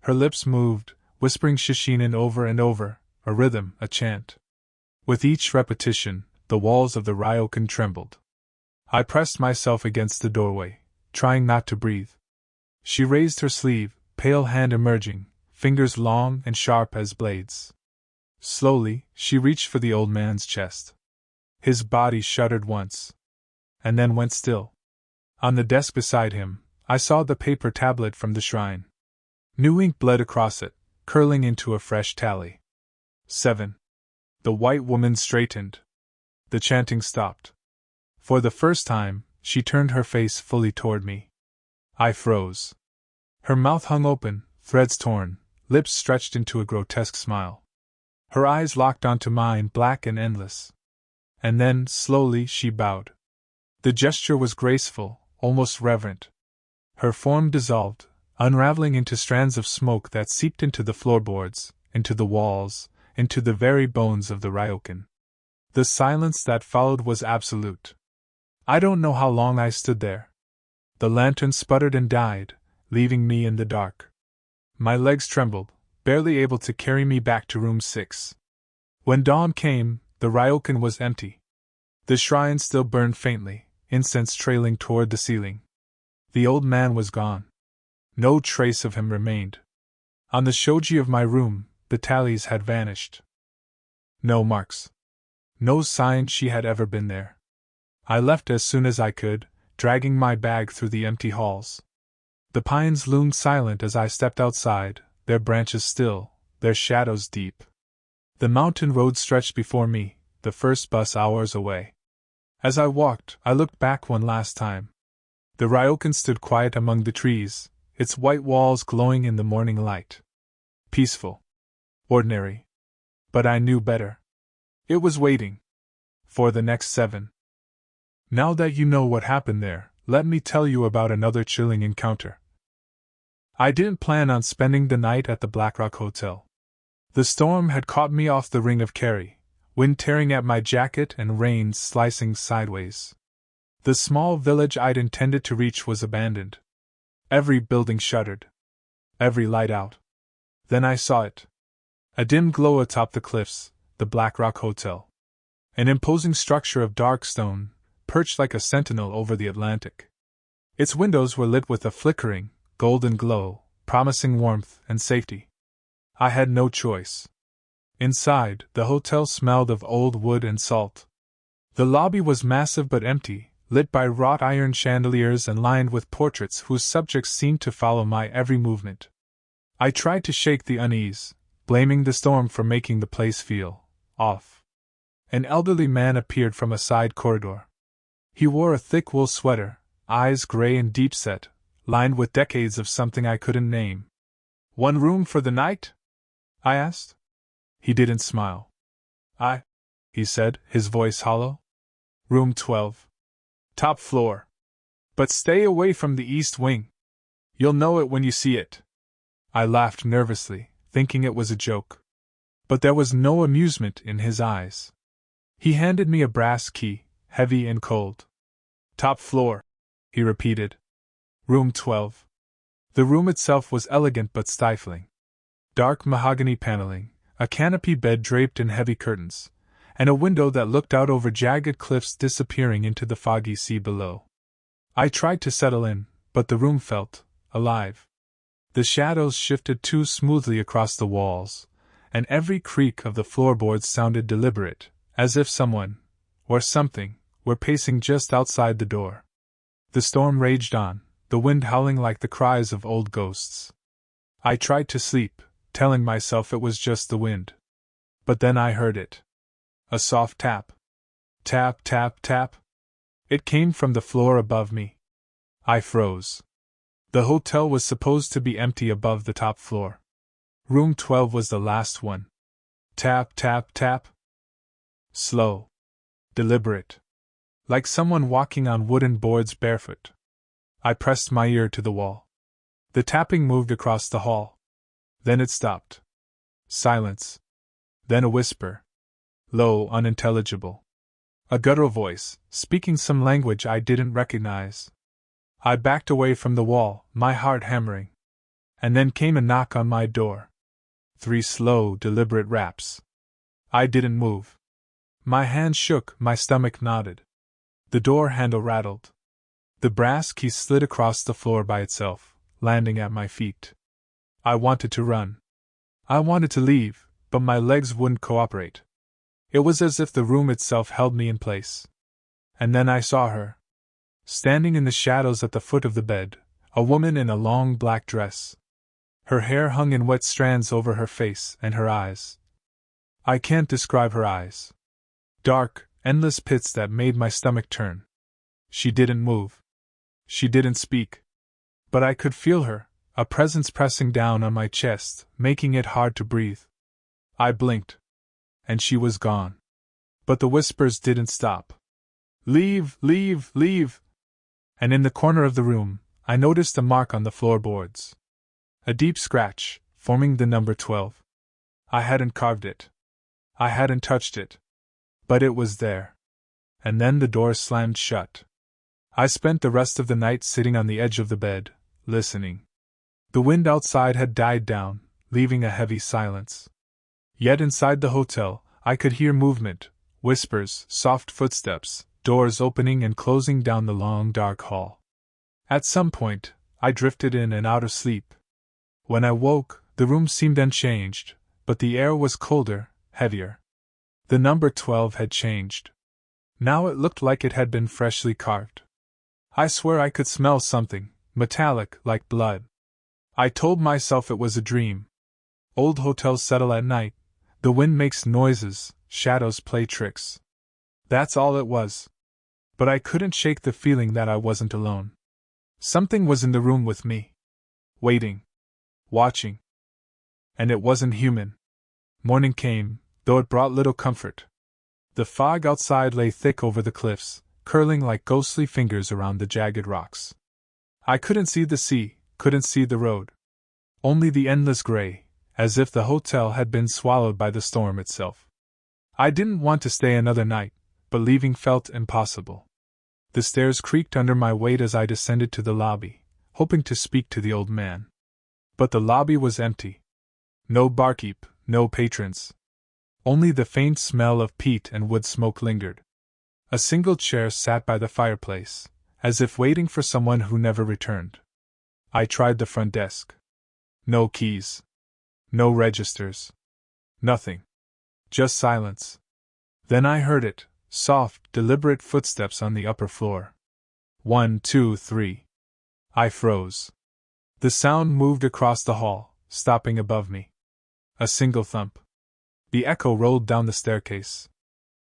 Her lips moved, whispering shishinin over and over, a rhythm, a chant. With each repetition, the walls of the Ryokan trembled. I pressed myself against the doorway, trying not to breathe. She raised her sleeve, pale hand emerging, fingers long and sharp as blades. Slowly, she reached for the old man's chest. His body shuddered once, and then went still. On the desk beside him, I saw the paper tablet from the shrine. New ink bled across it, curling into a fresh tally. 7. The white woman straightened. The chanting stopped. For the first time, she turned her face fully toward me. I froze. Her mouth hung open, threads torn, lips stretched into a grotesque smile. Her eyes locked onto mine, black and endless. And then, slowly, she bowed. The gesture was graceful, almost reverent. Her form dissolved, unraveling into strands of smoke that seeped into the floorboards, into the walls, into the very bones of the Ryokan. The silence that followed was absolute. I don't know how long I stood there. The lantern sputtered and died, leaving me in the dark. My legs trembled, barely able to carry me back to room 6. When dawn came, the Ryokan was empty. The shrine still burned faintly, incense trailing toward the ceiling. The old man was gone. No trace of him remained. On the shoji of my room, the tallies had vanished. No marks. No sign she had ever been there. I left as soon as I could, dragging my bag through the empty halls. The pines loomed silent as I stepped outside, their branches still, their shadows deep. The mountain road stretched before me, the first bus hours away. As I walked, I looked back one last time. The Ryokan stood quiet among the trees, its white walls glowing in the morning light. Peaceful. Ordinary. But I knew better. It was waiting. For the next 7. Now that you know what happened there, let me tell you about another chilling encounter. I didn't plan on spending the night at the Blackrock Hotel. The storm had caught me off the ring of Kerry, wind tearing at my jacket and rain slicing sideways. The small village I'd intended to reach was abandoned. Every building shuttered. Every light out. Then I saw it. A dim glow atop the cliffs, the Blackrock Hotel. An imposing structure of dark stone, perched like a sentinel over the Atlantic. Its windows were lit with a flickering, golden glow, promising warmth and safety. I had no choice. Inside, the hotel smelled of old wood and salt. The lobby was massive but empty, lit by wrought iron chandeliers and lined with portraits whose subjects seemed to follow my every movement. I tried to shake the unease, blaming the storm for making the place feel off. An elderly man appeared from a side corridor. He wore a thick wool sweater, eyes gray and deep-set, lined with decades of something I couldn't name. "One room for the night?" I asked. He didn't smile. He said, his voice hollow. "Room 12. Top floor. But stay away from the east wing. You'll know it when you see it." I laughed nervously, thinking it was a joke. But there was no amusement in his eyes. He handed me a brass key, heavy and cold. "Top floor," he repeated. "Room 12. The room itself was elegant but stifling. Dark mahogany paneling, a canopy bed draped in heavy curtains, and a window that looked out over jagged cliffs disappearing into the foggy sea below. I tried to settle in, but the room felt alive. The shadows shifted too smoothly across the walls, and every creak of the floorboards sounded deliberate, as if someone, or something, were pacing just outside the door. The storm raged on, the wind howling like the cries of old ghosts. I tried to sleep, telling myself it was just the wind. But then I heard it. A soft tap. Tap, tap, tap. It came from the floor above me. I froze. The hotel was supposed to be empty above the top floor. Room 12 was the last one. Tap, tap, tap. Slow. Deliberate. Like someone walking on wooden boards barefoot. I pressed my ear to the wall. The tapping moved across the hall. Then it stopped. Silence. Then a whisper. Low, unintelligible. A guttural voice, speaking some language I didn't recognize. I backed away from the wall, my heart hammering. And then came a knock on my door. 3 slow, deliberate raps. I didn't move. My hands shook, my stomach knotted. The door handle rattled. The brass key slid across the floor by itself, landing at my feet. I wanted to run. I wanted to leave, but my legs wouldn't cooperate. It was as if the room itself held me in place. And then I saw her. Standing in the shadows at the foot of the bed, a woman in a long black dress. Her hair hung in wet strands over her face and her eyes. I can't describe her eyes. Dark, endless pits that made my stomach turn. She didn't move. She didn't speak. But I could feel her, a presence pressing down on my chest, making it hard to breathe. I blinked. And she was gone. But the whispers didn't stop. "Leave, leave, leave!" And in the corner of the room, I noticed a mark on the floorboards. A deep scratch, forming the number 12. I hadn't carved it. I hadn't touched it. But it was there. And then the door slammed shut. I spent the rest of the night sitting on the edge of the bed, listening. The wind outside had died down, leaving a heavy silence. Yet inside the hotel, I could hear movement, whispers, soft footsteps, doors opening and closing down the long dark hall. At some point, I drifted in and out of sleep. When I woke, the room seemed unchanged, but the air was colder, heavier. The number 12 had changed. Now it looked like it had been freshly carved. I swear I could smell something, metallic, like blood. I told myself it was a dream. Old hotels settle at night, the wind makes noises, shadows play tricks. That's all it was. But I couldn't shake the feeling that I wasn't alone. Something was in the room with me. Waiting. Watching. And it wasn't human. Morning came, though it brought little comfort. The fog outside lay thick over the cliffs, curling like ghostly fingers around the jagged rocks. I couldn't see the sea, couldn't see the road. Only the endless gray, as if the hotel had been swallowed by the storm itself. I didn't want to stay another night, but leaving felt impossible. The stairs creaked under my weight as I descended to the lobby, hoping to speak to the old man. But the lobby was empty. No barkeep, no patrons. Only the faint smell of peat and wood smoke lingered. A single chair sat by the fireplace, as if waiting for someone who never returned. I tried the front desk. No keys. No registers. Nothing. Just silence. Then I heard it, soft, deliberate footsteps on the upper floor. 1, 2, 3. I froze. The sound moved across the hall, stopping above me. A single thump. The echo rolled down the staircase.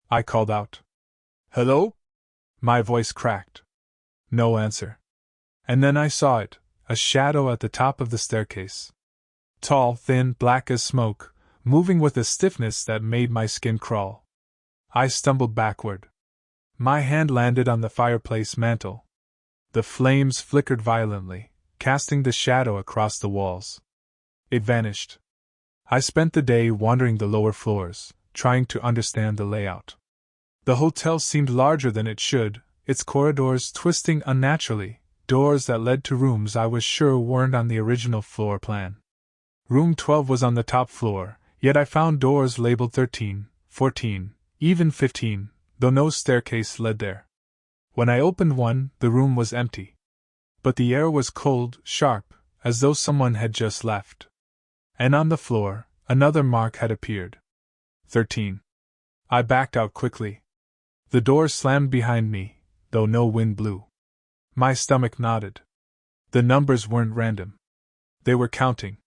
I called out. "Hello?" My voice cracked. No answer. And then I saw it, a shadow at the top of the staircase. Tall, thin, black as smoke, moving with a stiffness that made my skin crawl. I stumbled backward. My hand landed on the fireplace mantel. The flames flickered violently, casting the shadow across the walls. It vanished. I spent the day wandering the lower floors, trying to understand the layout. The hotel seemed larger than it should, its corridors twisting unnaturally, doors that led to rooms I was sure weren't on the original floor plan. Room 12 was on the top floor, yet I found doors labeled 13, 14, even 15, though no staircase led there. When I opened one, the room was empty. But the air was cold, sharp, as though someone had just left. And on the floor, another mark had appeared. 13. I backed out quickly. The door slammed behind me, though no wind blew. My stomach nodded. The numbers weren't random. They were counting.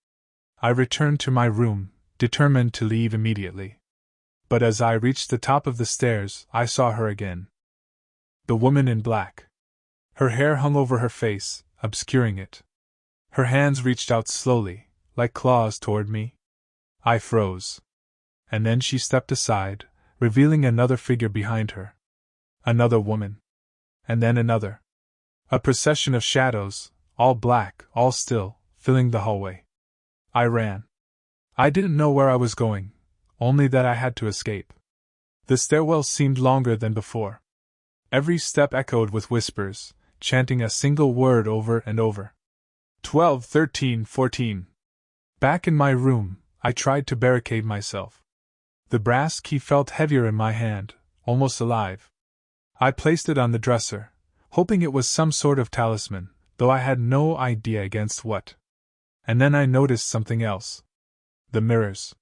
I returned to my room, determined to leave immediately. But as I reached the top of the stairs, I saw her again. The woman in black. Her hair hung over her face, obscuring it. Her hands reached out slowly, like claws toward me. I froze. And then she stepped aside, revealing another figure behind her. Another woman. And then another. A procession of shadows, all black, all still, filling the hallway. I ran. I didn't know where I was going, only that I had to escape. The stairwell seemed longer than before. Every step echoed with whispers, chanting a single word over and over. 12, 13, 14. Back in my room, I tried to barricade myself. The brass key felt heavier in my hand, almost alive. I placed it on the dresser, hoping it was some sort of talisman, though I had no idea against what. And then I noticed something else. The mirrors.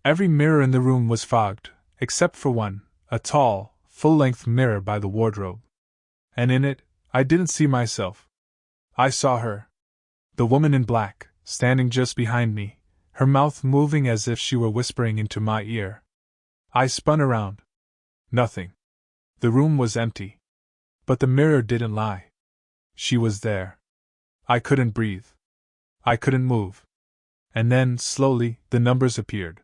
Every mirror in the room was fogged, except for one, a tall, full-length mirror by the wardrobe. And in it, I didn't see myself. I saw her. The woman in black, standing just behind me, her mouth moving as if she were whispering into my ear. I spun around. Nothing. The room was empty. But the mirror didn't lie. She was there. I couldn't breathe. I couldn't move. And then, slowly, the numbers appeared.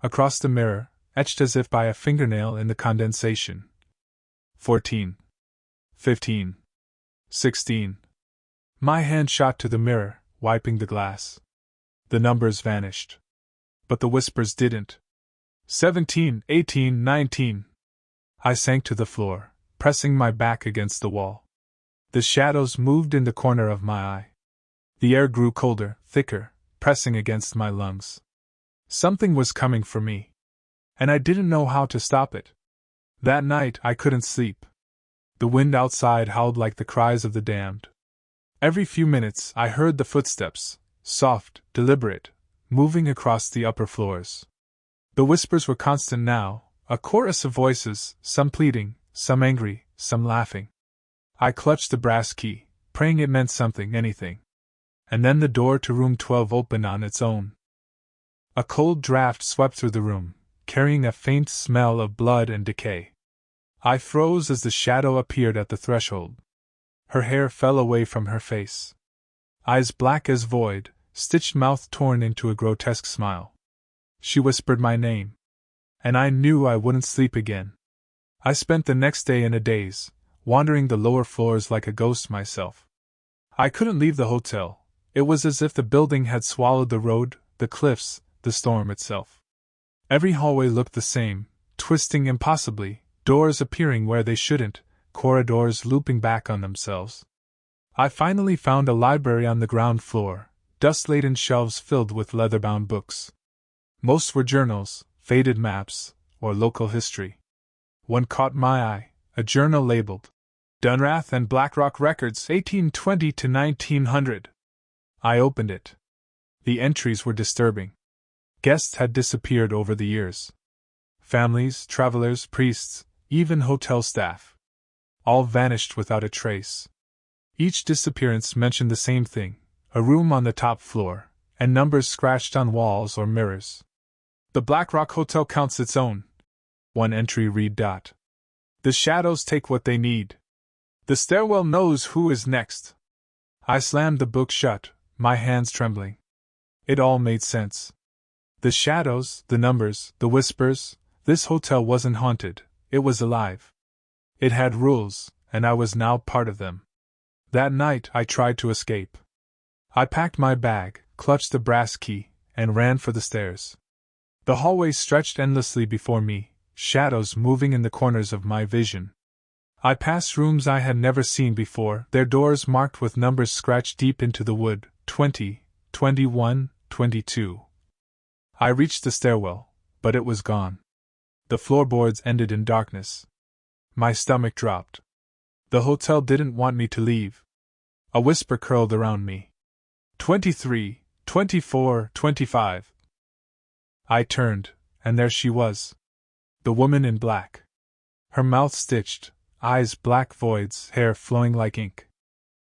Across the mirror, etched as if by a fingernail in the condensation. 14. 15. 16. My hand shot to the mirror, wiping the glass. The numbers vanished. But the whispers didn't. 17, 18, 19. I sank to the floor, pressing my back against the wall. The shadows moved in the corner of my eye. The air grew colder, thicker, pressing against my lungs. Something was coming for me. And I didn't know how to stop it. That night I couldn't sleep. The wind outside howled like the cries of the damned. Every few minutes I heard the footsteps, soft, deliberate, moving across the upper floors. The whispers were constant now, a chorus of voices, some pleading, some angry, some laughing. I clutched the brass key, praying it meant something, anything. And then the door to room 12 opened on its own. A cold draft swept through the room, carrying a faint smell of blood and decay. I froze as the shadow appeared at the threshold. Her hair fell away from her face. Eyes black as void, stitched mouth torn into a grotesque smile. She whispered my name. And I knew I wouldn't sleep again. I spent the next day in a daze, wandering the lower floors like a ghost myself. I couldn't leave the hotel. It was as if the building had swallowed the road, the cliffs, the storm itself. Every hallway looked the same, twisting impossibly, doors appearing where they shouldn't, corridors looping back on themselves. I finally found a library on the ground floor, dust-laden shelves filled with leather-bound books. Most were journals, faded maps, or local history. One caught my eye, a journal labeled Dunrath and Blackrock Records 1820 to 1900. I opened it. The entries were disturbing. Guests had disappeared over the years. Families, travelers, priests, even hotel staff. All vanished without a trace. Each disappearance mentioned the same thing, a room on the top floor, and numbers scratched on walls or mirrors. The Blackrock Hotel counts its own. One entry read. The shadows take what they need. The stairwell knows who is next. I slammed the book shut, my hands trembling. It all made sense. The shadows, the numbers, the whispers, this hotel wasn't haunted, it was alive. It had rules, and I was now part of them. That night I tried to escape. I packed my bag, clutched the brass key, and ran for the stairs. The hallway stretched endlessly before me, shadows moving in the corners of my vision. I passed rooms I had never seen before, their doors marked with numbers scratched deep into the wood, 20, 21, 22. I reached the stairwell, but it was gone. The floorboards ended in darkness. My stomach dropped. The hotel didn't want me to leave. A whisper curled around me. 23, 24, 25. I turned, and there she was. The woman in black. Her mouth stitched, eyes black voids, hair flowing like ink.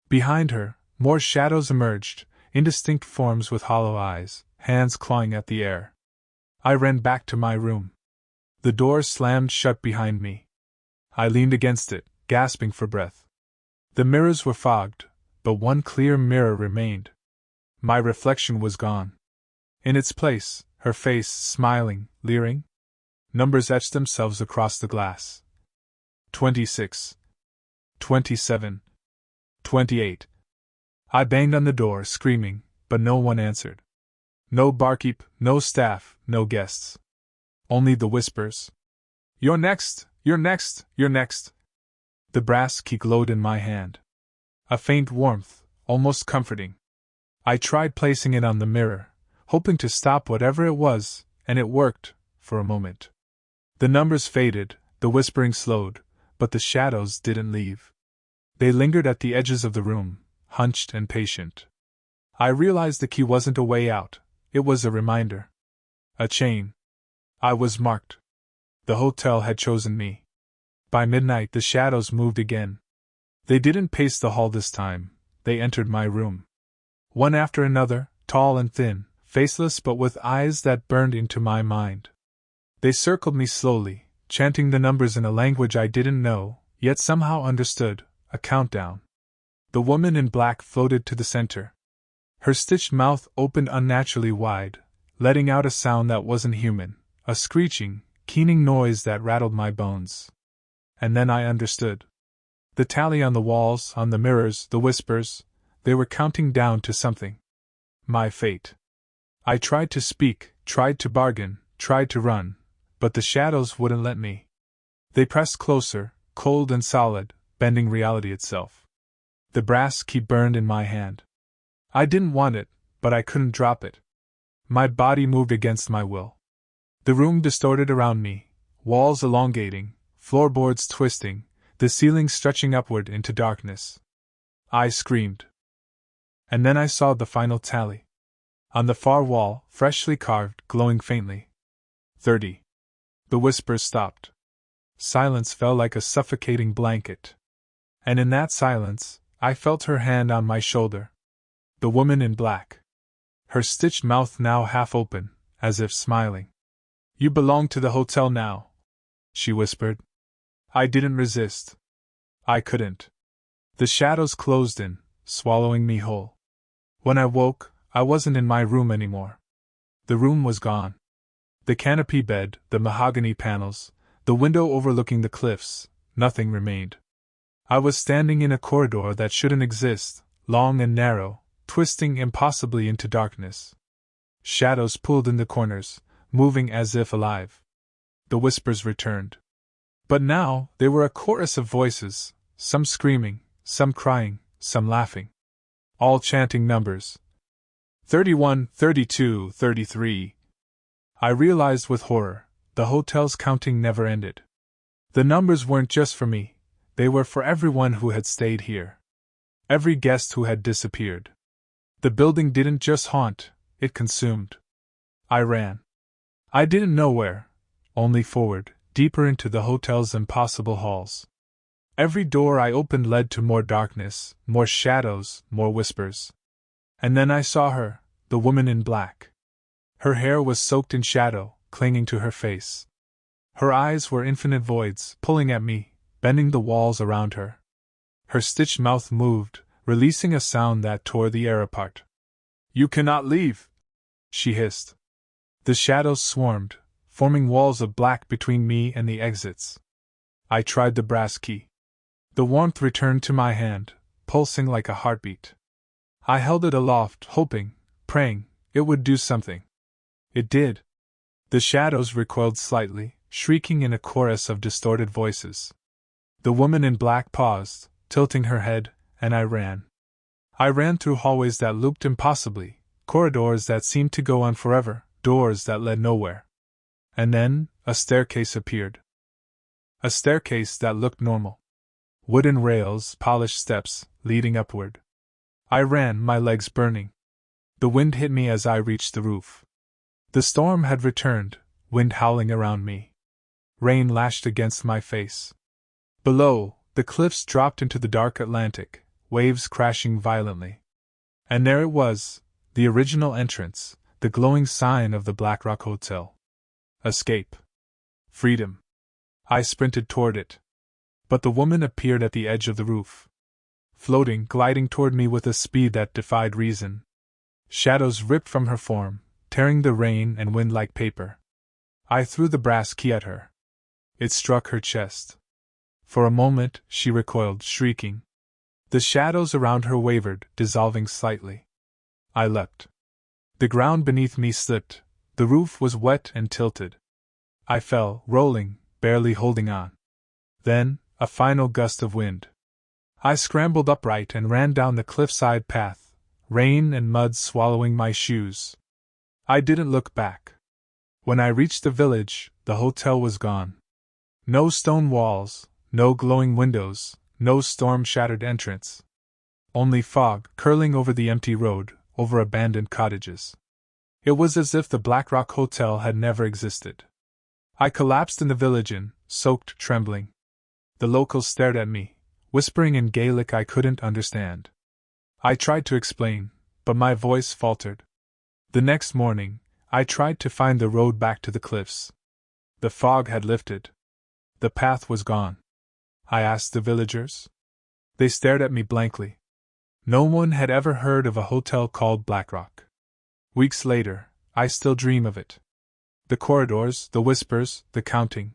Behind her, more shadows emerged, indistinct forms with hollow eyes, hands clawing at the air. I ran back to my room. The door slammed shut behind me. I leaned against it, gasping for breath. The mirrors were fogged, but one clear mirror remained. My reflection was gone. In its place, her face, smiling, leering. Numbers etched themselves across the glass. 26. 27. 28. I banged on the door, screaming, but no one answered. No barkeep, no staff, no guests. Only the whispers. You're next, you're next, you're next. The brass key glowed in my hand. A faint warmth, almost comforting. I tried placing it on the mirror, hoping to stop whatever it was, and it worked, for a moment. The numbers faded, the whispering slowed, but the shadows didn't leave. They lingered at the edges of the room, hunched and patient. I realized the key wasn't a way out, it was a reminder. A chain. I was marked. The hotel had chosen me. By midnight the shadows moved again. They didn't pace the hall this time, they entered my room. One after another, tall and thin, faceless but with eyes that burned into my mind. They circled me slowly, chanting the numbers in a language I didn't know, yet somehow understood, a countdown. The woman in black floated to the center. Her stitched mouth opened unnaturally wide, letting out a sound that wasn't human, a screeching, keening noise that rattled my bones. And then I understood. The tally on the walls, on the mirrors, the whispers, they were counting down to something. My fate. I tried to speak, tried to bargain, tried to run, but the shadows wouldn't let me. They pressed closer, cold and solid, bending reality itself. The brass key burned in my hand. I didn't want it, but I couldn't drop it. My body moved against my will. The room distorted around me, walls elongating, floorboards twisting, the ceiling stretching upward into darkness. I screamed. And then I saw the final tally. On the far wall, freshly carved, glowing faintly. 30. The whispers stopped. Silence fell like a suffocating blanket. And in that silence, I felt her hand on my shoulder. The woman in black. Her stitched mouth now half open, as if smiling. You belong to the hotel now, she whispered. I didn't resist. I couldn't. The shadows closed in, swallowing me whole. When I woke, I wasn't in my room anymore. The room was gone. The canopy bed, the mahogany panels, the window overlooking the cliffs, nothing remained. I was standing in a corridor that shouldn't exist, long and narrow, twisting impossibly into darkness. Shadows pulled in the corners, moving as if alive. The whispers returned. But now they were a chorus of voices, some screaming, some crying, some laughing. All chanting numbers. 31, 32, 33. I realized with horror, the hotel's counting never ended. The numbers weren't just for me, they were for everyone who had stayed here. Every guest who had disappeared. The building didn't just haunt, it consumed. I ran. I didn't know where, only forward, deeper into the hotel's impossible halls. Every door I opened led to more darkness, more shadows, more whispers. And then I saw her, the woman in black. Her hair was soaked in shadow, clinging to her face. Her eyes were infinite voids, pulling at me, bending the walls around her. Her stitched mouth moved, releasing a sound that tore the air apart. You cannot leave, she hissed. The shadows swarmed, forming walls of black between me and the exits. I tried the brass key. The warmth returned to my hand, pulsing like a heartbeat. I held it aloft, hoping, praying, it would do something. It did. The shadows recoiled slightly, shrieking in a chorus of distorted voices. The woman in black paused, tilting her head, and I ran. I ran through hallways that looped impossibly, corridors that seemed to go on forever, doors that led nowhere. And then, a staircase appeared. A staircase that looked normal. Wooden rails, polished steps, leading upward. I ran, my legs burning. The wind hit me as I reached the roof. The storm had returned, wind howling around me. Rain lashed against my face. Below, the cliffs dropped into the dark Atlantic, waves crashing violently. And there it was, the original entrance, the glowing sign of the Blackrock Hotel. Escape. Freedom. I sprinted toward it. But the woman appeared at the edge of the roof. Floating, gliding toward me with a speed that defied reason. Shadows ripped from her form, tearing the rain and wind like paper. I threw the brass key at her. It struck her chest. For a moment, she recoiled, shrieking. The shadows around her wavered, dissolving slightly. I leapt. The ground beneath me slipped, the roof was wet and tilted. I fell, rolling, barely holding on. Then, a final gust of wind. I scrambled upright and ran down the cliffside path, rain and mud swallowing my shoes. I didn't look back. When I reached the village, the hotel was gone. No stone walls, no glowing windows, no storm-shattered entrance. Only fog curling over the empty road, over abandoned cottages. It was as if the Blackrock Hotel had never existed. I collapsed in the village inn, soaked, trembling. The locals stared at me, whispering in Gaelic I couldn't understand. I tried to explain, but my voice faltered. The next morning, I tried to find the road back to the cliffs. The fog had lifted. The path was gone. I asked the villagers. They stared at me blankly. No one had ever heard of a hotel called Blackrock. Weeks later, I still dream of it. The corridors, the whispers, the counting.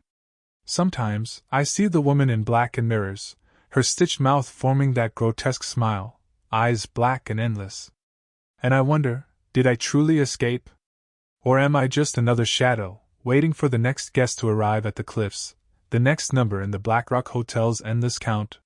Sometimes, I see the woman in black in mirrors, her stitched mouth forming that grotesque smile, eyes black and endless. And I wonder, did I truly escape? Or am I just another shadow, waiting for the next guest to arrive at the cliffs, the next number in the Blackrock Hotel's endless count,